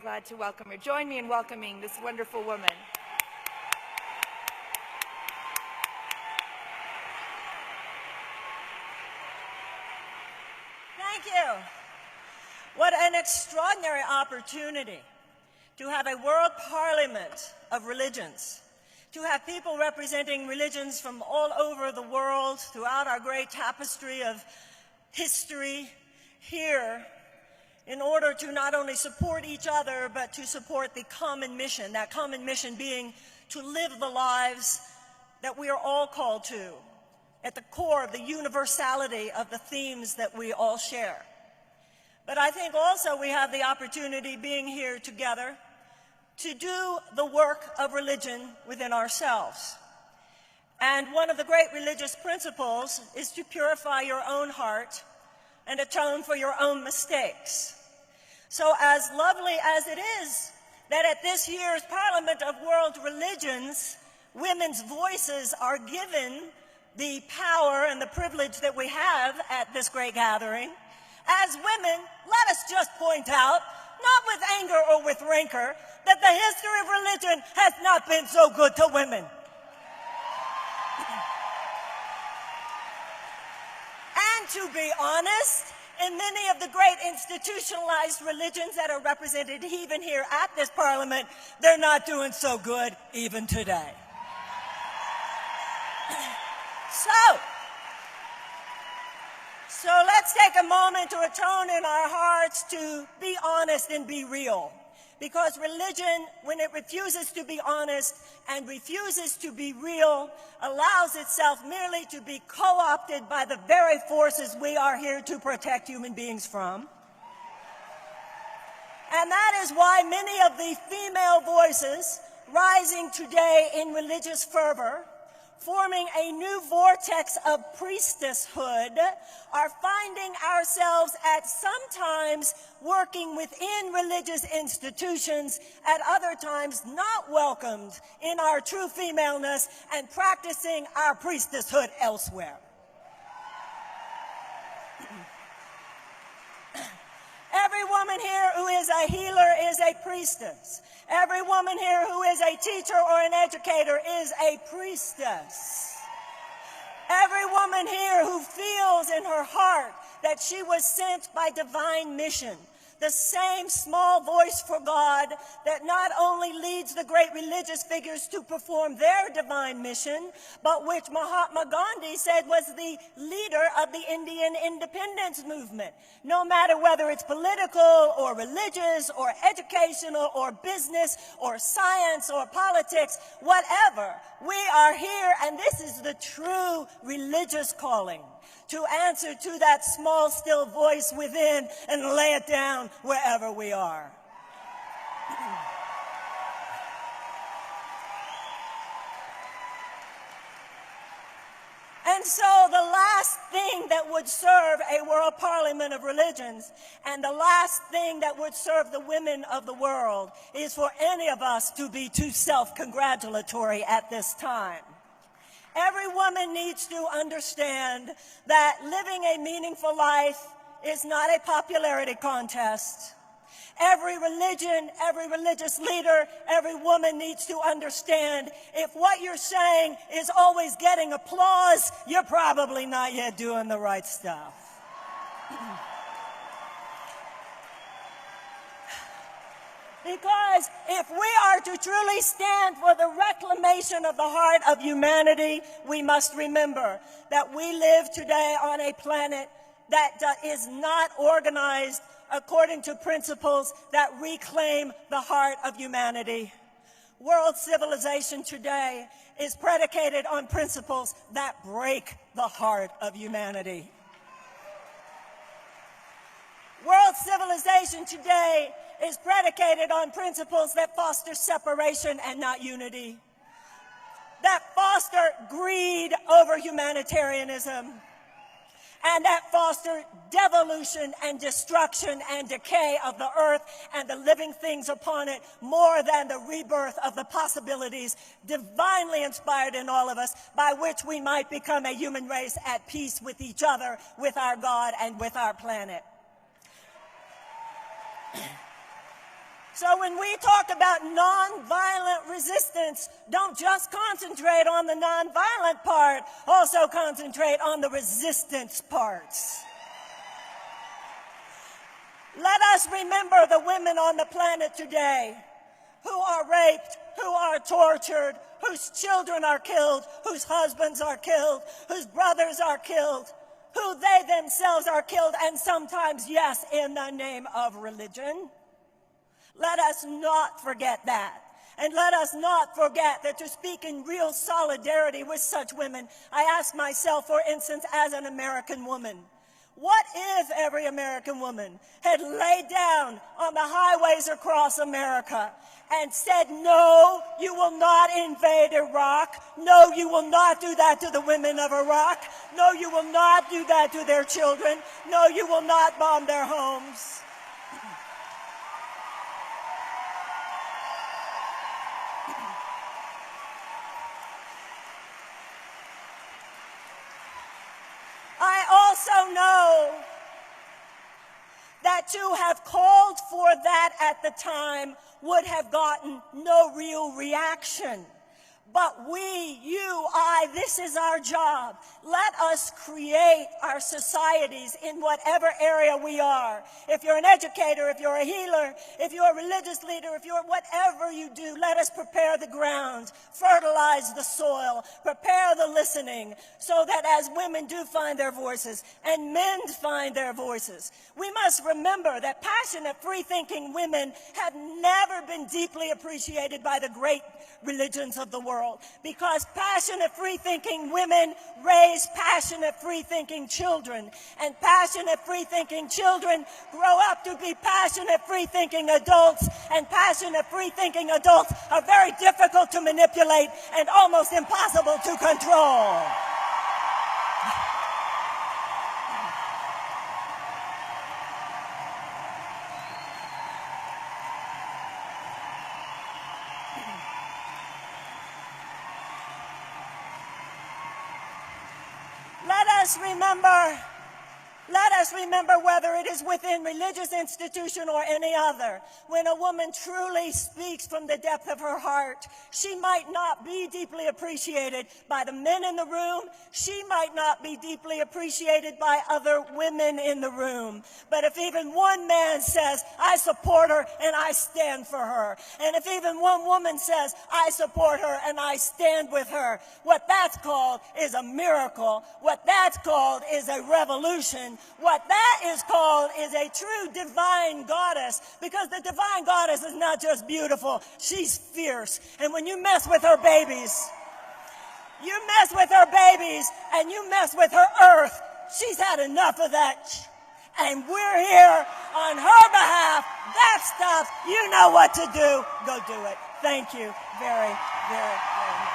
Glad to welcome her. Join me in welcoming this wonderful woman. Thank you. What an extraordinary opportunity to have a world parliament of religions, to have people representing religions from all over the world throughout our great tapestry of history here in order to not only support each other, but to support the common mission, that common mission being to live the lives that we are all called to, at the core of the universality of the themes that we all share. But I think also we have the opportunity, being here together, to do the work of religion within ourselves. And one of the great religious principles is to purify your own heart and atone for your own mistakes. So as lovely as it is that at this year's Parliament of World Religions, women's voices are given the power and the privilege that we have at this great gathering, as women, let us just point out, not with anger or with rancor, that the history of religion has not been so good to women. And to be honest, in many of the great institutionalized religions that are represented even here at this Parliament, they're not doing so good even today. So let's take a moment to atone in our hearts to be honest and be real. Because religion, when it refuses to be honest and refuses to be real, allows itself merely to be co-opted by the very forces we are here to protect human beings from. And that is why many of the female voices rising today in religious fervor, forming a new vortex of priestesshood, are finding ourselves at sometimes working within religious institutions, at other times not welcomed in our true femaleness and practicing our priestesshood elsewhere. Every woman here who is a healer is a priestess. Every woman here who is a teacher or an educator is a priestess. Every woman here who feels in her heart that she was sent by divine mission, the same small voice for God that not only leads the great religious figures to perform their divine mission, but which Mahatma Gandhi said was the leader of the Indian independence movement. No matter whether it's political or religious or educational or business or science or politics, whatever, we are here, and this is the true religious calling, to answer to that small, still voice within and lay it down wherever we are. And so the last thing that would serve a world parliament of religions, and the last thing that would serve the women of the world, is for any of us to be too self-congratulatory at this time. Every woman needs to understand that living a meaningful life is not a popularity contest. Every religion, every religious leader, every woman needs to understand if what you're saying is always getting applause, you're probably not yet doing the right stuff. Because if we are to truly stand for the reclamation of the heart of humanity, we must remember that we live today on a planet that is not organized according to principles that reclaim the heart of humanity. World civilization today is predicated on principles that break the heart of humanity. World civilization today is predicated on principles that foster separation and not unity, that foster greed over humanitarianism, and that foster devolution and destruction and decay of the earth and the living things upon it more than the rebirth of the possibilities divinely inspired in all of us, by which we might become a human race at peace with each other, with our God, and with our planet. So when we talk about nonviolent resistance, don't just concentrate on the nonviolent part, also concentrate on the resistance parts. Let us remember the women on the planet today who are raped, who are tortured, whose children are killed, whose husbands are killed, whose brothers are killed, who they themselves are killed, and sometimes, yes, in the name of religion. Let us not forget that. And let us not forget that to speak in real solidarity with such women, I ask myself, for instance, as an American woman, what if every American woman had laid down on the highways across America and said, no, you will not invade Iraq. No, you will not do that to the women of Iraq. No, you will not do that to their children. No, you will not bomb their homes. I also know that to have called for that at the time would have gotten no real reaction. But we, you, I, this is our job. Let us create our societies in whatever area we are. If you're an educator, if you're a healer, if you're a religious leader, if you're whatever you do, let us prepare the ground, fertilize the soil, prepare the listening, so that as women do find their voices and men find their voices, we must remember that passionate, free-thinking women have never been deeply appreciated by the great religions of the world, because passionate, free-thinking women raise passionate, free-thinking children, and passionate, free-thinking children grow up to be passionate, free-thinking adults, and passionate, free-thinking adults are very difficult to manipulate and almost impossible to control. Let us remember whether it is within religious institution or any other, when a woman truly speaks from the depth of her heart, she might not be deeply appreciated by the men in the room. She might not be deeply appreciated by other women in the room. But if even one man says, I support her and I stand for her, and if even one woman says, I support her and I stand with her, what that's called is a miracle. What that's called is a revolution. What that is called is a true divine goddess, because the divine goddess is not just beautiful, she's fierce. And when you mess with her babies, and you mess with her earth, she's had enough of that. And we're here on her behalf. That stuff, you know what to do. Go do it. Thank you very, very, very much.